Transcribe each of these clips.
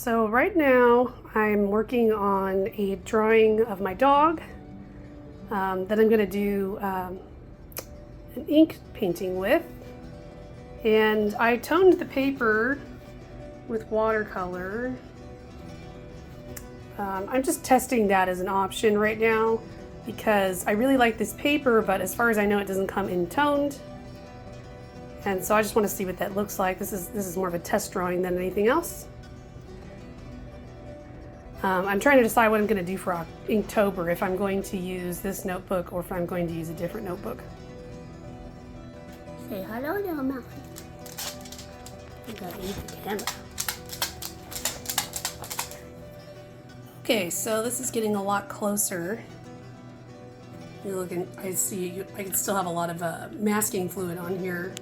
So right now I'm working on a drawing of my dog that I'm going to do an ink painting with. And I toned the paper with watercolor. I'm just testing that as an option right now because I really like this paper, but as far as I know it doesn't come in toned. And so I just want to see what that looks like. This is more of a test drawing than anything else. I'm trying to decide what I'm going to do for Inktober, if I'm going to use this notebook or if I'm going to use a different notebook. Say hello, little mouse. You gotta use the camera. Okay, so this is getting a lot closer. You're looking, I see, I can still have a lot of masking fluid on here.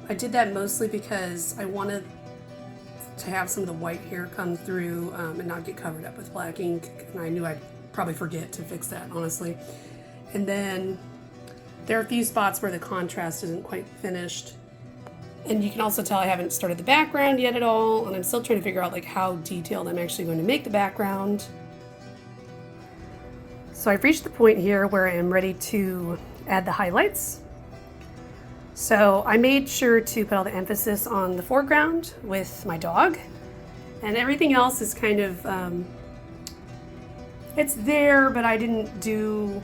I did that mostly because I wanted to have some of the white hair come through and not get covered up with black ink, and I knew I'd probably forget to fix that, honestly. And then there are a few spots where the contrast isn't quite finished, and you can also tell I haven't started the background yet at all, and I'm still trying to figure out like how detailed I'm actually going to make the background. So I've reached the point here where I am ready to add the highlights. So I made sure to put all the emphasis on the foreground with my dog, and everything else is kind of, it's there, but I didn't do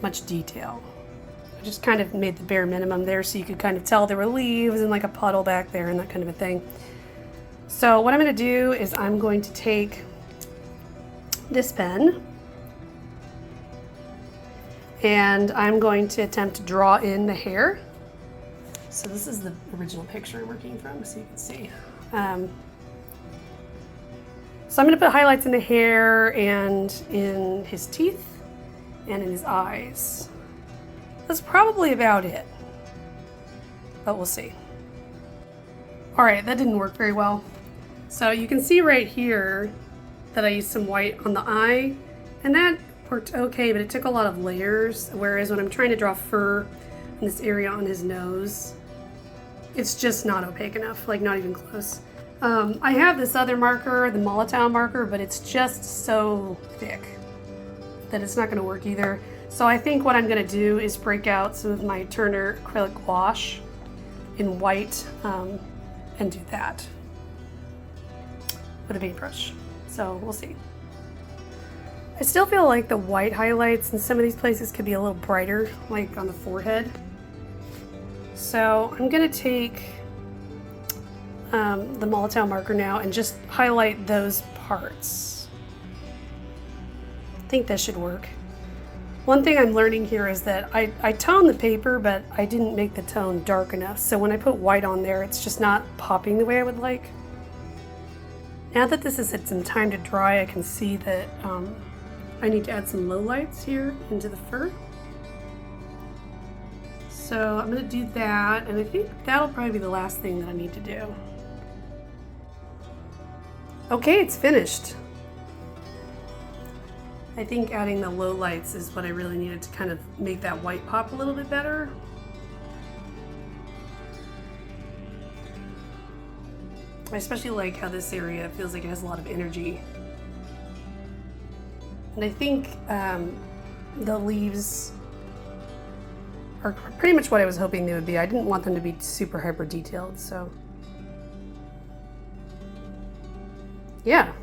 much detail. I just kind of made the bare minimum there so you could kind of tell there were leaves and like a puddle back there and that kind of a thing. So what I'm going to do is I'm going to take this pen and I'm going to attempt to draw in the hair. So this is the original picture I'm working from, so you can see. So I'm going to put highlights in the hair and in his teeth and in his eyes. That's probably about it, but we'll see. All right, that didn't work very well. So you can see right here that I used some white on the eye, and that worked okay, but it took a lot of layers, whereas when I'm trying to draw fur in this area on his nose, it's just not opaque enough, like not even close. I have this other marker, the Molotow marker, but it's just so thick that it's not going to work either. So I think what I'm going to do is break out some of my Turner acrylic gouache in white and do that with a paintbrush. So we'll see. I still feel like the white highlights in some of these places could be a little brighter, like on the forehead. So I'm going to take the Molotow marker now and just highlight those parts. I think that should work. One thing I'm learning here is that I toned the paper, but I didn't make the tone dark enough. So when I put white on there, it's just not popping the way I would like. Now that this has had some time to dry, I can see that I need to add some lowlights here into the fur. So I'm going to do that, and I think that'll probably be the last thing that I need to do. Okay, it's finished. I think adding the lowlights is what I really needed to kind of make that white pop a little bit better. I especially like how this area feels like it has a lot of energy. And I think the leaves are pretty much what I was hoping they would be. I didn't want them to be super hyper detailed, so yeah.